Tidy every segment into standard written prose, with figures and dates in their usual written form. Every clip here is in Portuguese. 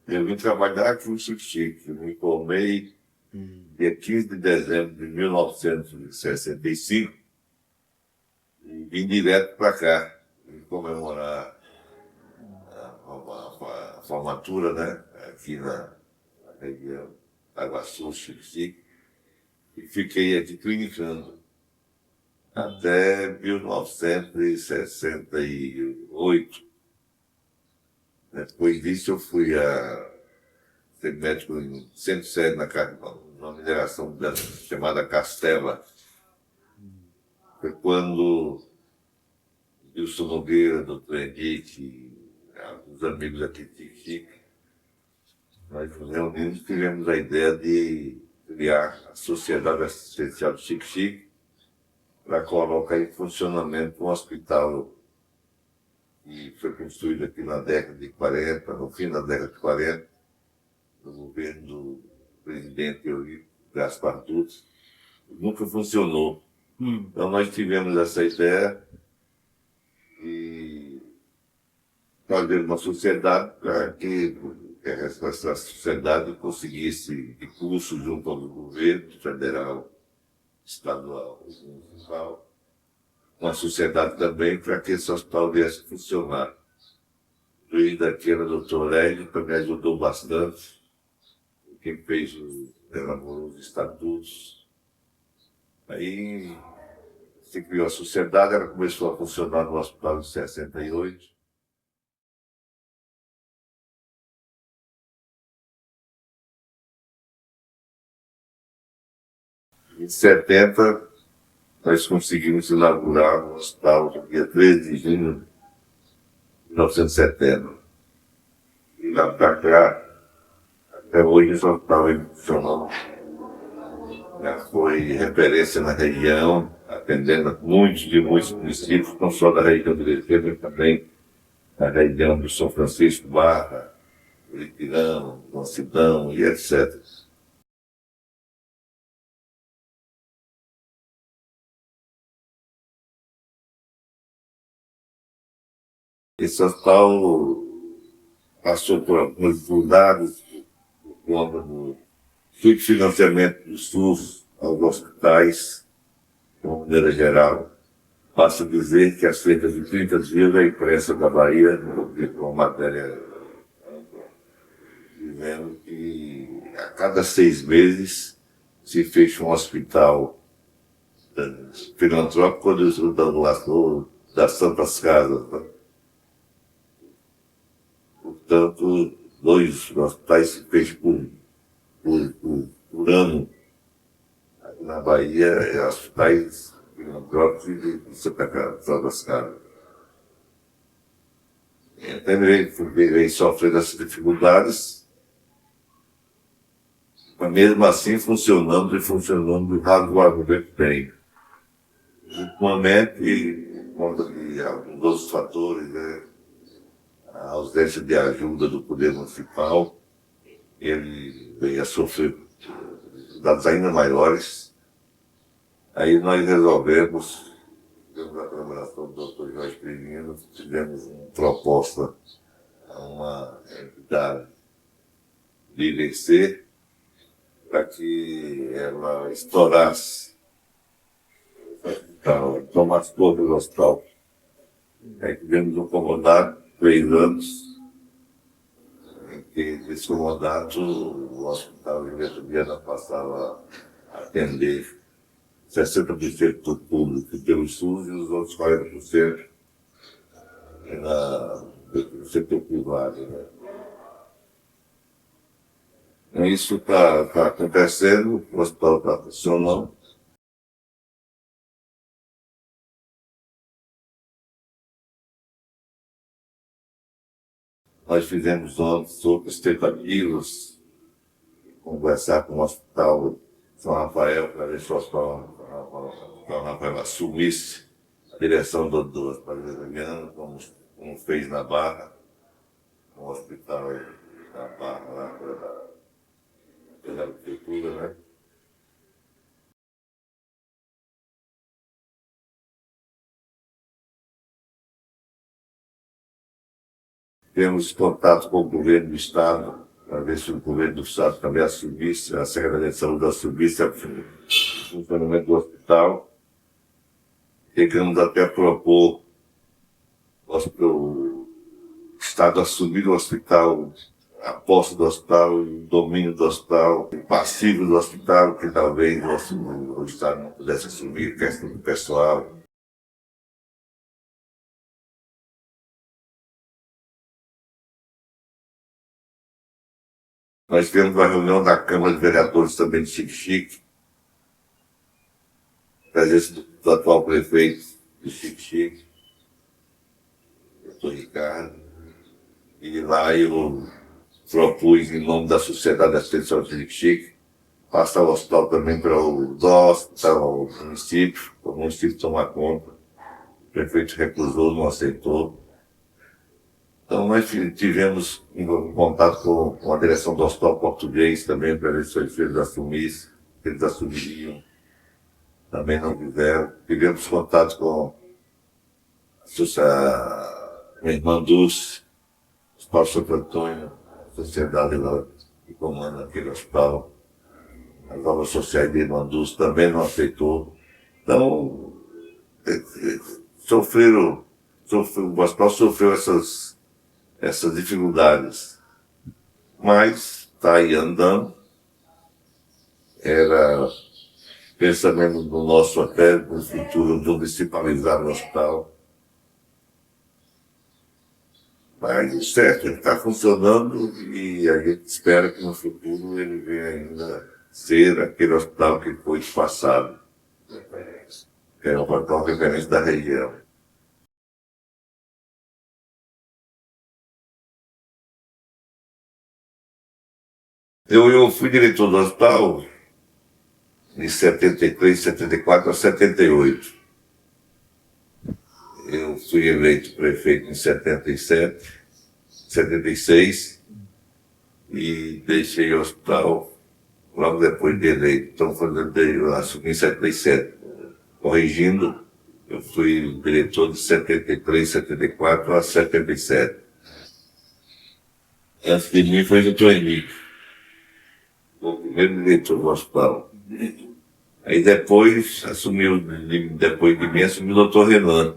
Eu vim trabalhar com o Chique. Eu me formei dia 15 de dezembro de 1965 e vim direto para cá, comemorar a formatura, né? Aqui na região Aguaçu, Chique, e fiquei aqui clinicando até 1968. Depois disso eu fui a ser médico em centro sério numa mineração chamada Castela. Foi quando Wilson Nogueira, Dr. Henrique, alguns amigos aqui de Chique, nós nos reunimos e tivemos a ideia de criar a Sociedade Assistencial de Chique para colocar em funcionamento um hospital que foi construído aqui na década de 40, no fim da década de 40, no governo do presidente Eurico Gaspar Dutra. Nunca funcionou. Então nós tivemos essa ideia e fazer uma sociedade para que essa sociedade conseguisse recursos junto ao governo federal, estadual e municipal, uma sociedade também para que esse hospital viesse funcionar. O juiz daqui era o Dr. Hélio, que me ajudou bastante, quem fez elaborou os estatutos. Aí se criou a sociedade, ela começou a funcionar no hospital em 68. Em 70, nós conseguimos inaugurar o hospital no dia 13 de junho de 1970. E lá para cá, até hoje, esse hospital vem funcionando. Já foi referência na região, atendendo muitos municípios, não só da região do Defesa, mas também da região do São Francisco, Barra, Ritirão, Mansidão e etc. Esse hospital passou por algumas dificuldades por conta do subfinanciamento do SUS aos hospitais, de uma maneira geral. Basta dizer que há cerca de 30 dias a imprensa da Bahia publicou uma matéria dizendo que a cada 6 meses se fecha um hospital filantrópico da doação das Santas Casas. Né? Portanto, 2 hospitais se fecham por ano na Bahia, hospitais filantrópicos de Santas Casas. Então, ele sofrendo essas dificuldades, mas mesmo assim funcionando razoavelmente bem. Ultimamente, por conta de alguns outros fatores, né, a ausência de ajuda do poder municipal, ele veio a sofrer dados ainda maiores. Aí nós resolvemos, temos a colaboração do Dr. Jorge Firmino, fizemos uma proposta a uma entidade de IVC para que ela estourasse, tomasse conta do hospital. Aí tivemos um comodato, 3 anos, em que desse comodato o hospital de Viana passava a atender 60% do público pelo SUS e os outros 40% no setor privado. Né? Então, isso está acontecendo, o hospital está funcionando. Nós fizemos outras tentativas, conversar com o hospital São Rafael, para ver se o hospital São Rafael assumisse a direção do hospital Viana, como fez na Barra, no hospital da Barra, lá pela prefeitura, né? Temos contato com o governo do Estado, para ver se o governo do Estado também assumisse, a Secretaria de Saúde assumisse o funcionamento do hospital. Chegamos até a propor o Estado assumir o hospital, a posse do hospital, o domínio do hospital, o passivo do hospital, que talvez o Estado não pudesse assumir, questão do pessoal. Nós tivemos uma reunião na Câmara de Vereadores também de Xique-Xique, presença do atual prefeito de Xique-Xique, doutor Ricardo, e lá eu propus, em nome da Sociedade Assistencial de Xique-Xique, passar o hospital também para o município tomar conta. O prefeito recusou, não aceitou. Então nós tivemos contato com a direção do Hospital Português também, para ver se eles assumissem, se eles assumiriam. Também não fizeram. Tivemos contato com a irmã Dulce, o Hospital Santo Antônio, a sociedade lá que comanda aquele hospital. As obras sociais de irmã Dulce também não aceitou. Então, o hospital sofreu essas dificuldades, mas está aí andando. Era pensamento do nosso até no futuro municipalizar o hospital. Mas certo, ele está funcionando e a gente espera que no futuro ele venha ainda ser aquele hospital que foi passado. É um hospital referente da região. Eu fui diretor do hospital de 73, 74 a 78. Eu fui eleito prefeito em 77, 76 e deixei o hospital logo depois de eleito. Então, quando eu assumi em 77, corrigindo, eu fui diretor de 73, 74 a 77. Antes de mim foi o doutor Henrique, o primeiro diretor do hospital. Aí depois depois de mim, assumiu o doutor Renan.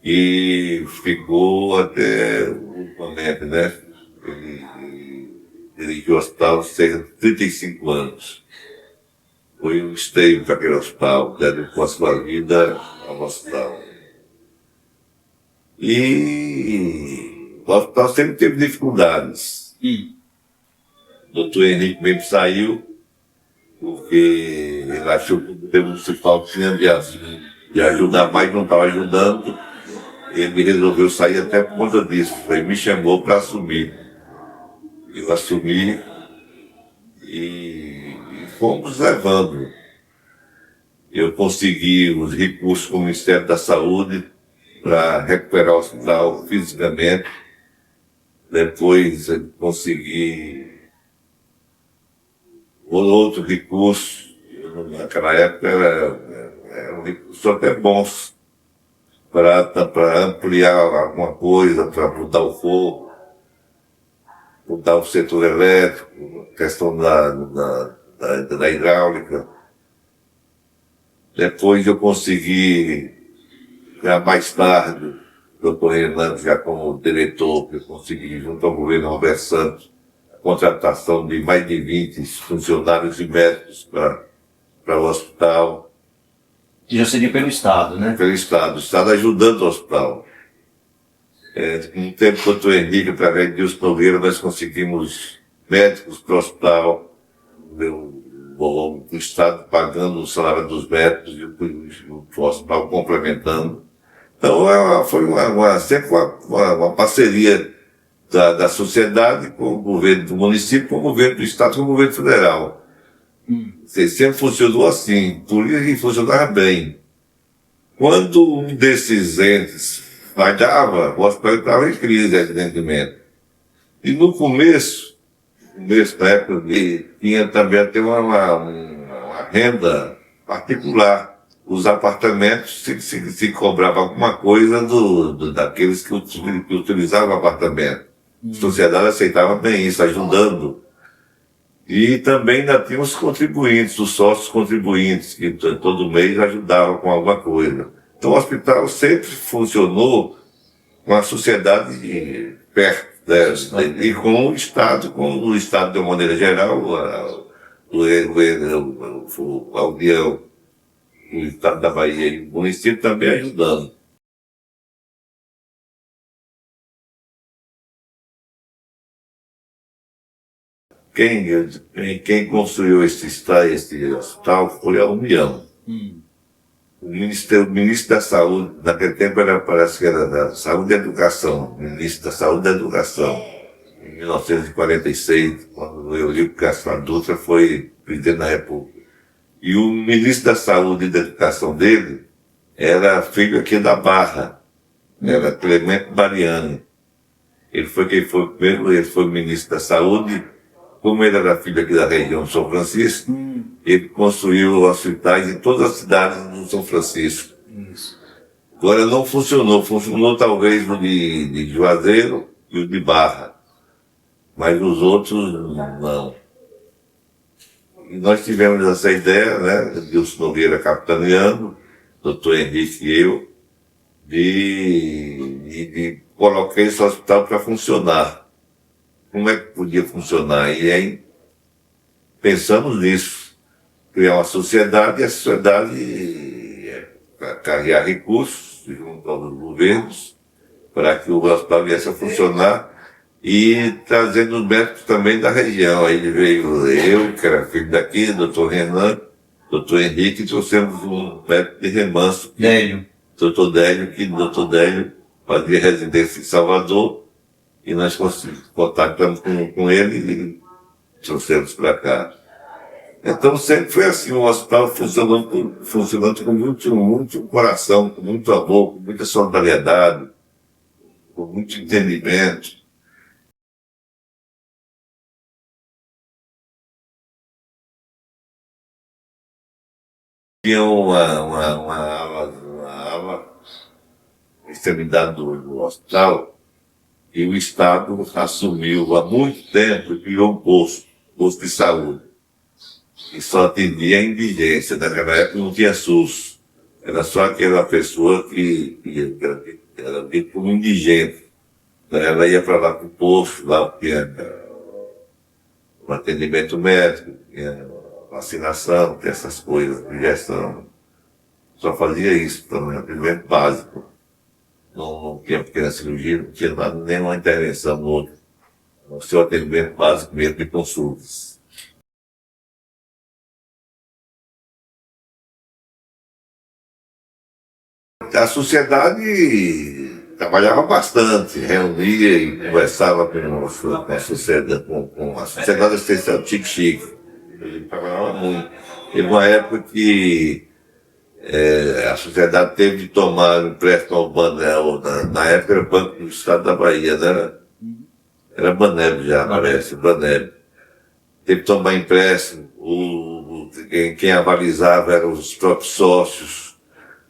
E ficou até o momento, né? Ele dirigiu o hospital cerca de 35 anos. Foi um esteio para aquele hospital, dedicou a sua vida ao hospital. E o hospital sempre teve dificuldades. O doutor Henrique mesmo saiu, porque ele achou que o governo municipal tinha de ajudar mais, não estava ajudando. Ele resolveu sair até por conta disso. Ele me chamou para assumir. Eu assumi e fomos levando. Eu consegui os recursos com o Ministério da Saúde para recuperar o hospital fisicamente. Depois eu consegui outro recurso. Naquela época era um recurso até bons para ampliar alguma coisa, para mudar o fogo, mudar o setor elétrico, questão da hidráulica. Depois eu consegui, já mais tarde, o doutor Renan, já como diretor, eu consegui, junto ao governo Roberto Santos, a contratação de mais de 20 funcionários e médicos para o hospital. Que já seria pelo Estado, né? Pelo Estado. O Estado ajudando o hospital. No tempo que eu estou Henrique, através de Deus Nogueira, nós conseguimos médicos para o hospital. O Estado pagando o salário dos médicos e o hospital complementando. Então foi sempre uma parceria da sociedade com o governo do município, com o governo do Estado, com o governo federal. Sempre funcionou assim, por isso que funcionava bem. Quando um desses entes falhava, o hospital estava em crise, evidentemente. E no começo da época, tinha também até uma renda particular. Os apartamentos se cobrava alguma coisa daqueles que utilizavam o apartamento. A sociedade aceitava bem isso, ajudando. E também ainda tinha os contribuintes, os sócios contribuintes, que todo mês ajudavam com alguma coisa. Então o hospital sempre funcionou com a sociedade perto, né? E com o Estado de uma maneira geral, a União, o Estado da Bahia e o município também ajudando. Quem construiu esse hospital foi a União. O ministro da Saúde, naquele tempo parece que era da Saúde e Educação, ministro da Saúde e Educação, em 1946, quando o Eurico Gaspar Dutra foi presidente da República. E o ministro da Saúde e da Educação dele era filho aqui da Barra, era Clemente Mariani. Ele foi primeiro, ele foi ministro da Saúde. Como ele era filho aqui da região de São Francisco, ele construiu hospitais em todas as cidades do São Francisco. Isso. Agora não funcionou talvez o de Juazeiro e o de Barra, mas os outros não. E nós tivemos essa ideia, né, Dilson Nogueira capitaneando, doutor Henrique e eu, de colocar esse hospital para funcionar. Como é que podia funcionar? E aí pensamos nisso, criar uma sociedade, e a sociedade carregar recursos junto aos governos para que o hospital viesse a funcionar e trazendo os médicos também da região. Aí veio eu, que era filho daqui, doutor Renan, doutor Henrique, e trouxemos um médico de Remanso, Délio. doutor Délio fazia residência em Salvador. E nós contactamos com ele e trouxemos para cá. Então sempre foi assim, o hospital funcionando com muito coração, com muito amor, com muita solidariedade, com muito entendimento. Tinha uma ala extremidade do hospital, e o Estado assumiu há muito tempo e criou um posto de saúde, que só atendia a indigência. Naquela época não tinha SUS, era só aquela pessoa que era dita como indigente. Ela ia para lá para o posto, lá tinha um atendimento médico, tinha vacinação, tinha essas coisas, injeção. Só fazia isso, também, atendimento básico. Não tinha pequena cirurgia, não tinha nada, nenhuma intervenção no outro. O seu atendimento básico mesmo de consultas. A sociedade trabalhava bastante, reunia e conversava com a sociedade, com a sociedade assistencial Chique. Ele trabalhava muito. Teve uma época que a sociedade teve de tomar um empréstimo ao Banel, na época era o Banco do Estado da Bahia, né? Era Baneb já, parece, Baneb. Teve de tomar empréstimo, quem avalizava eram os próprios sócios,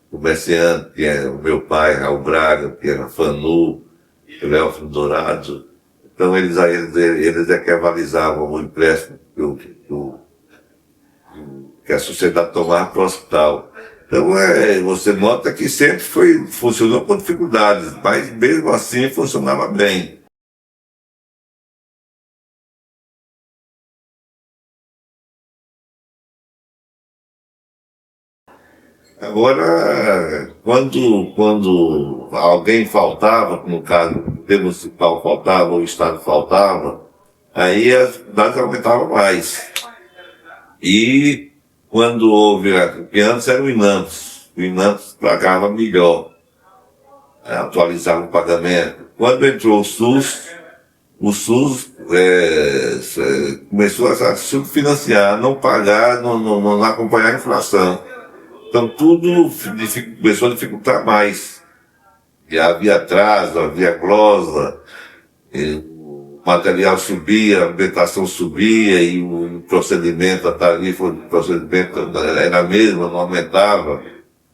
comerciantes, que era o meu pai, Raul Braga, que era Fanu, Léo Dourado. Então eles é que avalizavam o empréstimo que a sociedade tomava para o hospital. Então você nota que sempre funcionou com dificuldades, mas mesmo assim funcionava bem. Agora, quando alguém faltava, no caso, o municipal faltava, o Estado faltava, aí as cidades aumentavam mais. E quando houve, porque antes era o INAMPS pagava melhor, atualizava o pagamento. Quando entrou o SUS começou a subfinanciar, não pagar, não acompanhar a inflação. Então tudo começou a dificultar mais. E havia atraso, havia glosa, o material subia, a alimentação subia e o procedimento, a tarifa do procedimento era a mesma, não aumentava.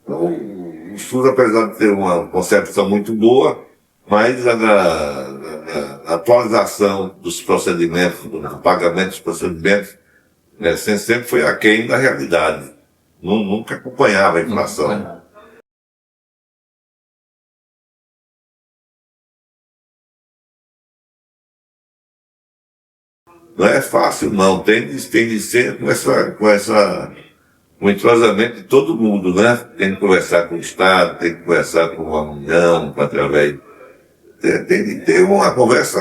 Então, o SUS, apesar de ter uma concepção muito boa, mas a atualização dos procedimentos, do pagamento dos procedimentos, né, sempre foi aquém da realidade. Nunca acompanhava a inflação. Não é fácil, não. Tem de ser com o entrosamento de todo mundo, né? Tem que conversar com o Estado, tem que conversar com a União, através. Tem de ter uma conversa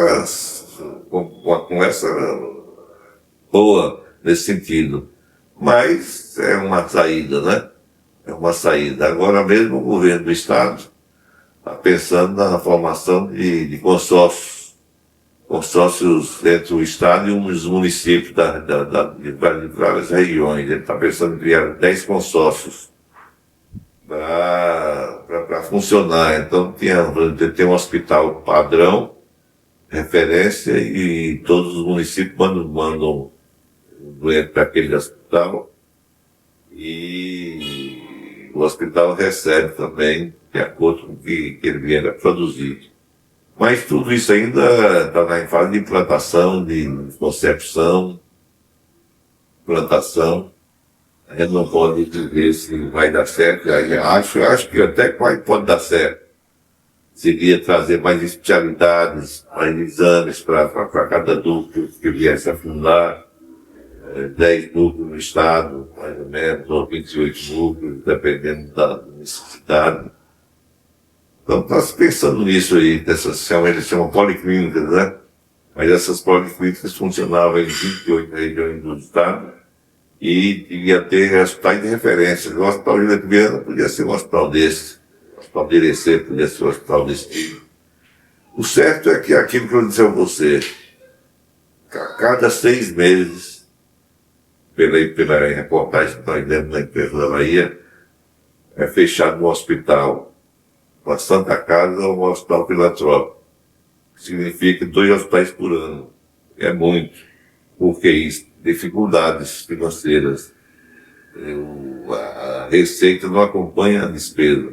boa nesse sentido. Mas é uma saída, né? É uma saída. Agora mesmo o governo do Estado está pensando na formação de consórcios entre o Estado e os municípios de várias regiões. Ele está pensando em criar 10 consórcios para funcionar. Então tem um hospital padrão, referência, e todos os municípios mandam o doente para aquele hospital, e o hospital recebe também de acordo com o que ele vier a produzir. Mas tudo isso ainda está em fase de implantação, de concepção, implantação. A gente não pode dizer se vai dar certo. Acho que até pode dar certo. Seria trazer mais especialidades, mais exames para cada núcleo que viesse a fundar. 10 núcleos no estado, mais ou menos, ou 28 núcleos, dependendo da necessidade. Então está se pensando nisso aí, eles chamam policlínicas, né? Mas essas policlínicas funcionavam em 28 regiões do estado e devia ter hospitais de referência. O Hospital Júlio de Viana podia ser um hospital desse, o Hospital de Irecê podia ser um hospital desse tipo. O certo é que aquilo que eu disse a você, a cada 6 meses, pela reportagem que nós demos na empresa da Bahia, é fechado um hospital, uma Santa Casa ou um hospital filantrópico. Significa 2 hospitais por ano. É muito. Por que isso? Dificuldades financeiras. A receita não acompanha a despesa.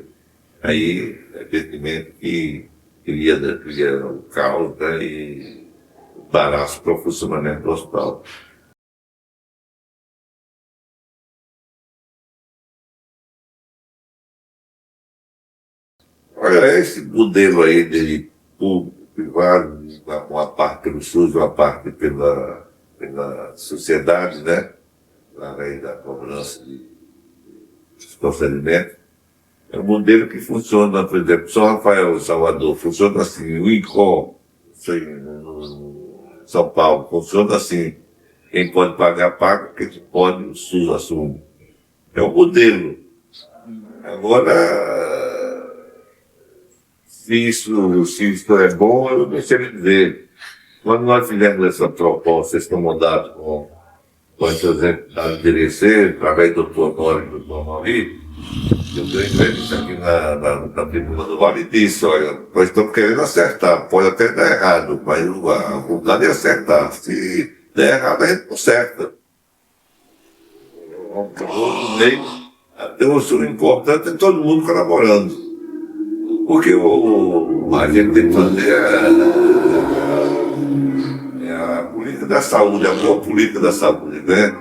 Aí, evidentemente, que cria o caos, né, e embaraço para o funcionamento do hospital. Olha, esse modelo aí de público, privado, uma parte pelo SUS, uma parte pela sociedade, né? Além da cobrança dos procedimentos. É um modelo que funciona, por exemplo, São Rafael, Salvador, funciona assim, o INCOM, São Paulo, funciona assim. Quem pode pagar, paga, quem pode, o SUS assume. É um modelo. Agora, se isso é bom, eu não sei dizer. Quando nós fizemos essa proposta, esse mandato com a representante de Irecê, através do Dr. Nori e do Dr. Mauri, eu dei entrevista aqui na tribuna do Vale e disse, olha, nós estamos querendo acertar, pode até dar errado, mas a vontade é acertar. Se der errado, a gente conserta. O importante é todo mundo colaborando. Porque a gente tem que fazer a política da saúde, a boa política da saúde, né?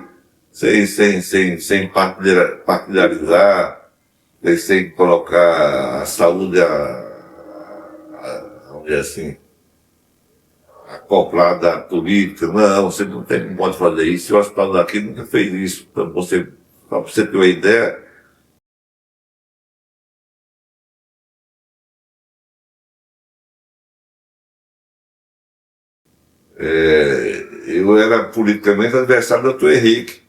Sem partidarizar, sem colocar a saúde, vamos dizer assim, acoplada à política. Não, você não pode fazer isso. O hospital daqui nunca fez isso. Então, só para você ter uma ideia, eu era politicamente adversário do Dr. Henrique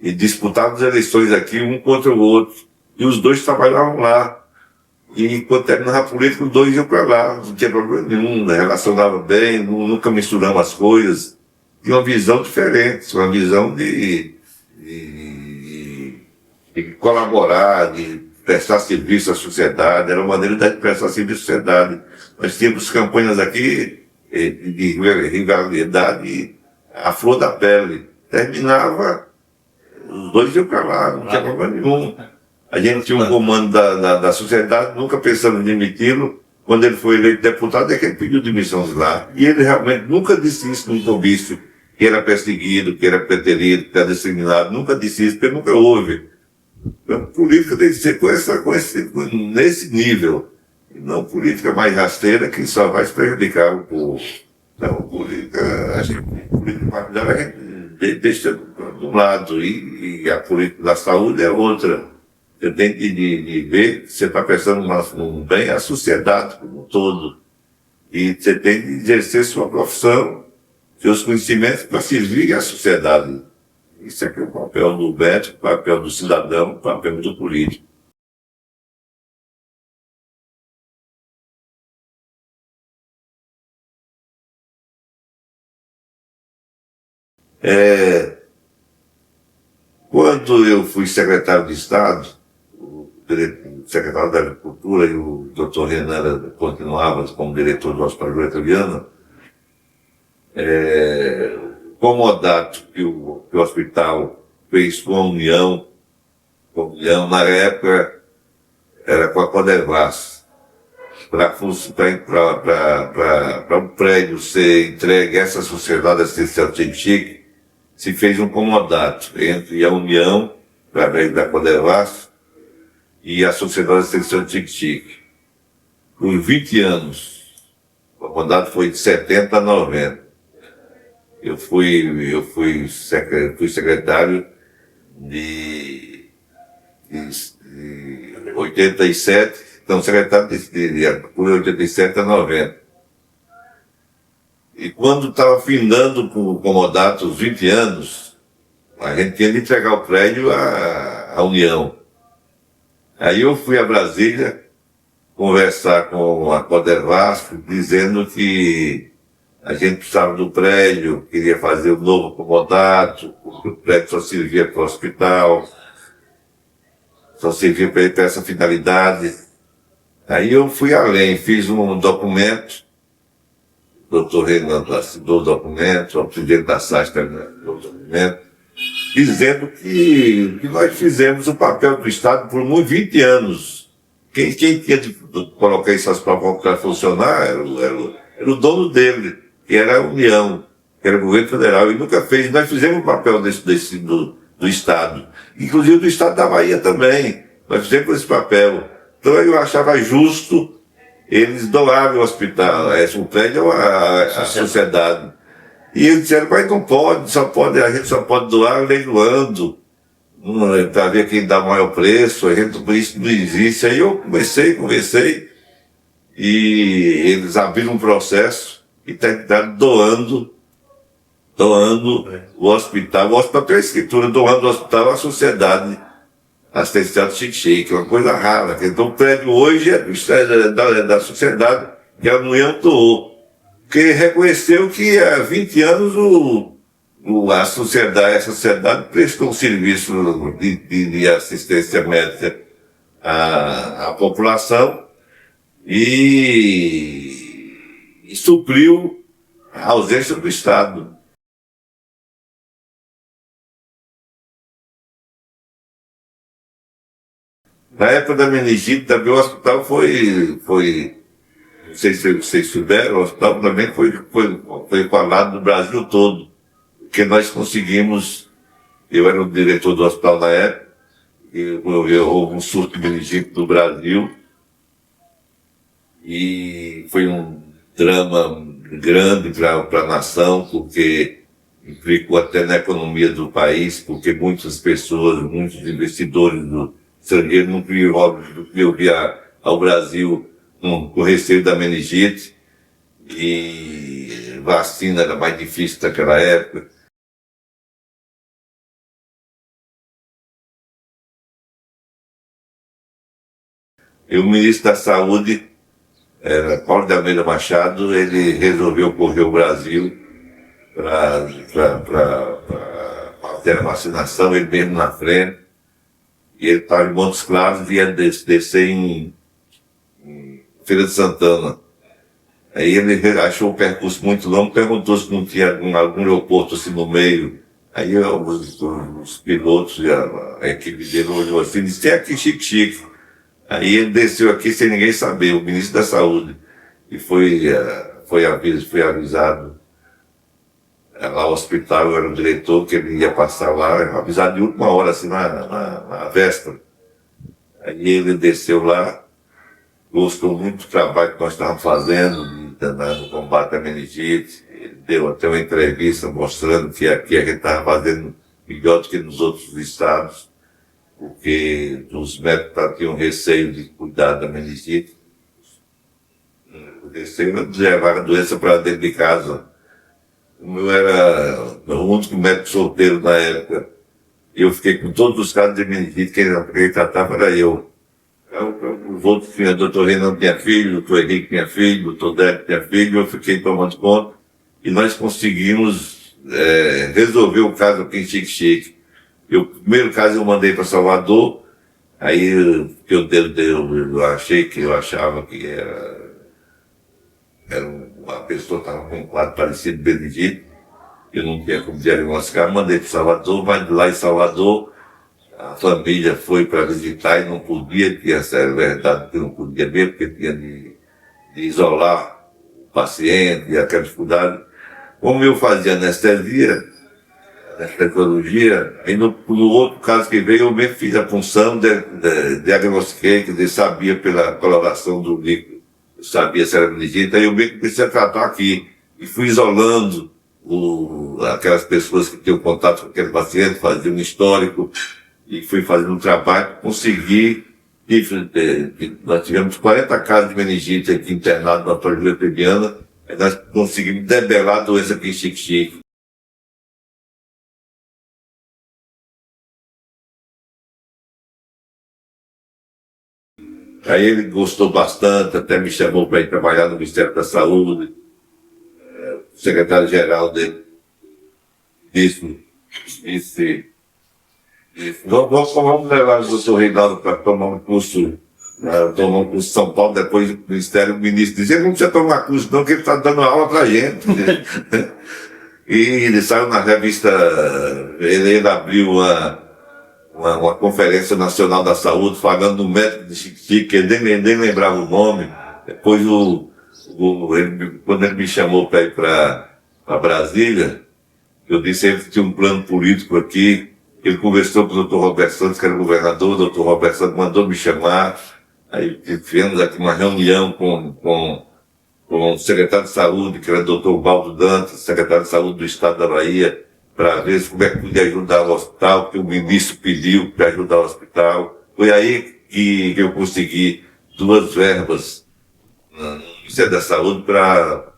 e disputávamos eleições aqui um contra o outro, e os dois trabalhavam lá, e quando terminava a política os dois iam para lá, não tinha problema nenhum, né? Relacionava bem, nunca misturamos as coisas, tinha uma visão diferente, uma visão de colaborar, de prestar serviço à sociedade, era uma maneira de prestar serviço à sociedade. Nós tínhamos campanhas aqui de rivalidade à flor da pele. Terminava, os dois iam para lá, não tinha problema nenhum. A gente tinha um comando da sociedade, nunca pensando em demiti-lo, quando ele foi eleito deputado, é que ele pediu demissão de lá. E ele realmente nunca disse isso num comício, que era perseguido, que era preterido, que era discriminado. Nunca disse isso, porque nunca houve. Então, política tem que ser nesse nível. E não política mais rasteira que só vai prejudicar o povo. Então, política partidária a gente deixa de um lado e a política da saúde é outra. Você tem de ver que você está pensando no bem a sociedade como um todo. E você tem de exercer sua profissão, seus conhecimentos para servir à sociedade. Isso é que é o papel do médico, o papel do cidadão, o papel do político. Quando eu fui secretário de Estado, o secretário da Agricultura e o Dr. Renan continuava como diretor do Hospital Getúlio, o comodato que o hospital fez com a União na época era com a Codervas, para um prédio ser entregue a essa sociedade assistencial Chique, se fez um comodato entre a União, através da Codervas, e a Sociedade Assistencial Chique. Por 20 anos. O comodato foi de 70 a 90. Eu fui secretário de 87, então secretário por 87 a 90. E quando estava findando com o comodato os 20 anos, a gente tinha de entregar o prédio à União. Aí eu fui a Brasília conversar com a Codervas, dizendo que a gente precisava do prédio, queria fazer um novo comodato, porque o prédio só servia para o hospital, só servia para essa finalidade. Aí eu fui além, fiz um documento, o doutor Renan assinou o documento, o presidente da SAS também assinou o documento, dizendo que nós fizemos o papel do Estado por 20 anos. Quem tinha de colocar essas provas para funcionar era o dono dele, que era a União, que era o governo federal, e nunca fez. Nós fizemos o papel do Estado, inclusive do Estado da Bahia também. Nós fizemos esse papel. Então eu achava justo eles doarem o hospital, o prédio à sociedade. E eles disseram, mas não pode, a gente só pode doar leiloando, para ver quem dá maior preço, isso não existe. Aí eu conversei, e eles abriram um processo e está doando o hospital. O hospital tem a escritura, doando o hospital à sociedade assistencial Chique, uma coisa rara. Então o prédio hoje é da sociedade que a União doou, que reconheceu que há 20 anos a sociedade prestou um serviço de assistência médica à população e supriu a ausência do Estado. Na época da meningite também o hospital foi não sei se vocês souberam, o hospital também foi falado no Brasil todo, porque nós conseguimos, eu era o diretor do hospital na época, e houve um surto de meningite no Brasil, e foi um drama grande para a nação, porque implicou até na economia do país, porque muitas pessoas, muitos investidores estrangeiros não queriam vir ao Brasil com receio da meningite, e vacina era mais difícil naquela época. E o ministro da Saúde, Paulo de Almeida Machado, ele resolveu correr o Brasil para ter a vacinação, ele mesmo na frente, e ele estava em Montes Claros e ia descer em Feira de Santana. Aí ele achou o percurso muito longo, perguntou se não tinha algum aeroporto assim no meio. Aí os pilotos e a equipe dele olhou assim e disse, tem aqui Chique. Aí ele desceu aqui sem ninguém saber, o ministro da Saúde, e foi avisado lá ao hospital, eu era o diretor, que ele ia passar lá, avisado de última hora, assim, na véspera. Aí ele desceu lá, gostou muito do trabalho que nós estávamos fazendo no combate à meningite. Ele deu até uma entrevista mostrando que aqui a gente estava fazendo melhor do que nos outros estados, porque os médicos tinham receio de cuidar da meningite. O receio de levar a doença para dentro de casa. Eu era o único médico solteiro na época. Eu fiquei com todos os casos de meningite, quem tratava era eu. Os outros tinham, o doutor Renan tinha filho, o doutor Henrique tinha filho, o doutor Débora tinha filho, eu fiquei tomando conta. E nós conseguimos resolver o caso aqui em Xique-Xique. O primeiro caso eu mandei para Salvador, aí eu achava que era uma pessoa que estava com um quadro parecido de meningite, eu não tinha como diagnosticar, mandei para Salvador, mas lá em Salvador a família foi para visitar e não podia, que essa era a verdade, que não podia mesmo, porque tinha de isolar o paciente e aquela dificuldade. Como eu fazia anestesiologia, aí no outro caso que veio, eu mesmo fiz a punção, diagnostiquei, quer dizer, sabia pela coloração do líquido, eu sabia se era meningite, aí eu mesmo comecei a tratar aqui, e fui isolando aquelas pessoas que tinham contato com aquele paciente, fazia um histórico, e fui fazendo um trabalho, consegui, nós tivemos 40 casos de meningite aqui internados na Antônio Lepebiana, aí nós conseguimos debelar a doença aqui em Xique-Xique. Aí ele gostou bastante, até me chamou para ir trabalhar no Ministério da Saúde. O secretário-geral dele disse, vamos levar o doutor Reinaldo para tomar um curso em São Paulo, depois do Ministério, o ministro dizia, não precisa tomar curso não, que ele está dando aula para a gente. E ele saiu na revista, ele abriu uma conferência nacional da saúde, falando do médico de Xique-Xique, que ele nem lembrava o nome. Depois, quando ele me chamou para ir para Brasília, eu disse a ele que tinha um plano político aqui. Ele conversou com o doutor Roberto Santos, que era o governador, o doutor Roberto Santos mandou me chamar. Aí tivemos aqui uma reunião com o secretário de saúde, que era o doutor Baldo Dantas, secretário de saúde do estado da Bahia, para ver como é que podia ajudar o hospital, que o ministro pediu para ajudar o hospital. Foi aí que eu consegui 2 verbas no Ministério da Saúde para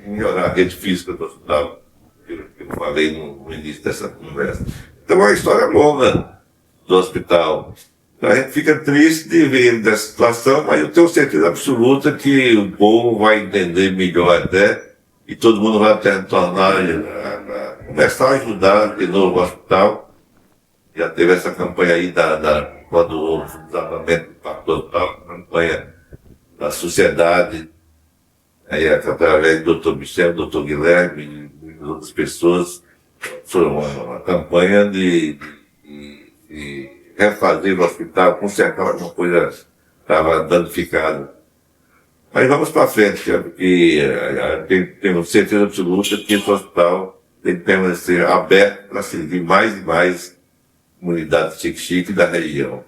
melhorar a rede física do hospital, que eu falei no início dessa conversa. Então é uma história longa do hospital. A gente fica triste de ver dessa situação, mas eu tenho certeza absoluta que o povo vai entender melhor até, e todo mundo vai começar a ajudar de novo o hospital. Já teve essa campanha aí quando houve o desabamento do Parque Hospital, a campanha da sociedade, aí através do doutor Michel, do doutor Guilherme e outras pessoas, foi uma campanha de refazer o hospital, consertar alguma coisa que estava danificada. Mas vamos para frente, porque temos certeza absoluta que esse hospital tem que permanecer aberto para servir mais e mais comunidades Xique-Xique da região.